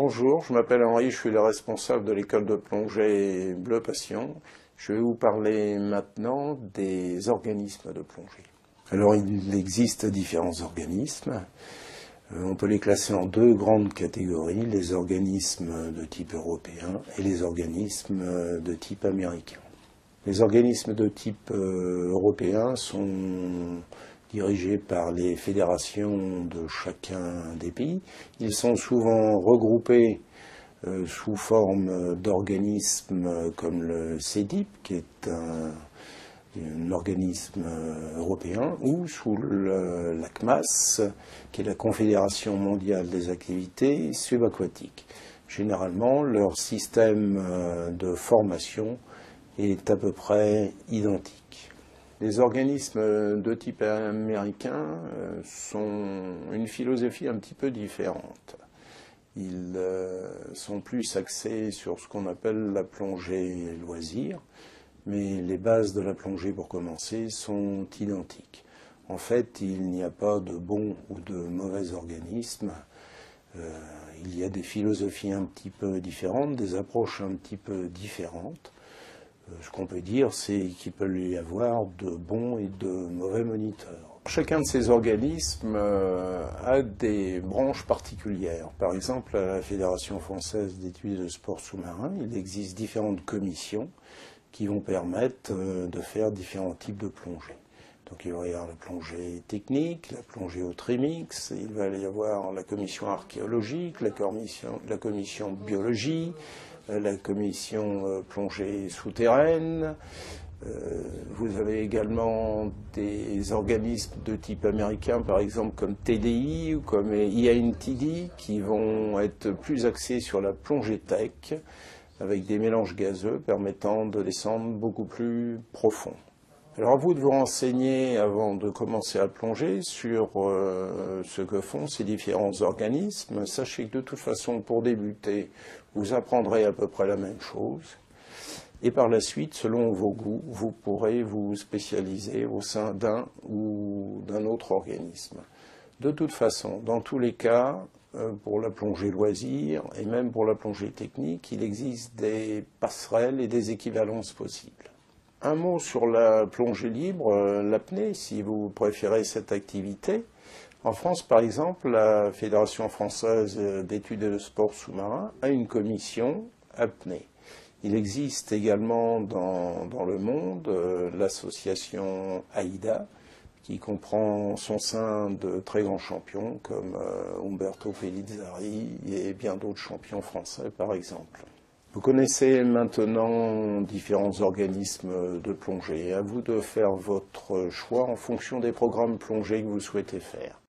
Bonjour, je m'appelle Henri, je suis le responsable de l'école de plongée Bleu Passion. Je vais vous parler maintenant des organismes de plongée. Alors il existe différents organismes. On peut les classer en deux grandes catégories, les organismes de type européen et les organismes de type américain. Les organismes de type européen sont dirigés par les fédérations de chacun des pays. Ils sont souvent regroupés sous forme d'organismes comme le CEDIP, qui est un organisme européen, ou sous la CMAS, qui est la Confédération mondiale des activités subaquatiques. Généralement, leur système de formation est à peu près identique. Les organismes de type américain sont une philosophie un petit peu différente. Ils sont plus axés sur ce qu'on appelle la plongée loisir, mais les bases de la plongée, pour commencer, sont identiques. En fait, il n'y a pas de bons ou de mauvais organismes. Il y a des philosophies un petit peu différentes, des approches un petit peu différentes. Ce qu'on peut dire, c'est qu'il peut y avoir de bons et de mauvais moniteurs. Chacun de ces organismes a des branches particulières. Par exemple, à la Fédération française d'études de sport sous-marin, il existe différentes commissions qui vont permettre de faire différents types de plongées. Donc il va y avoir la plongée technique, la plongée au trimix, il va y avoir la commission archéologique, la commission biologie, la commission plongée souterraine. Vous avez également des organismes de type américain, par exemple comme TDI ou comme IANTD, qui vont être plus axés sur la plongée tech, avec des mélanges gazeux permettant de descendre beaucoup plus profond. Alors à vous de vous renseigner avant de commencer à plonger sur ce que font ces différents organismes. Sachez que de toute façon, pour débuter, vous apprendrez à peu près la même chose. Et par la suite, selon vos goûts, vous pourrez vous spécialiser au sein d'un ou d'un autre organisme. De toute façon, dans tous les cas, pour la plongée loisir et même pour la plongée technique, il existe des passerelles et des équivalences possibles. Un mot sur la plongée libre, l'apnée, si vous préférez cette activité. En France, par exemple, la Fédération française d'études de sport sous-marin a une commission apnée. Il existe également dans le monde l'association AIDA, qui comprend en son sein de très grands champions comme Umberto Pellizzari et bien d'autres champions français, par exemple. Vous connaissez maintenant différents organismes de plongée. À vous de faire votre choix en fonction des programmes plongée que vous souhaitez faire.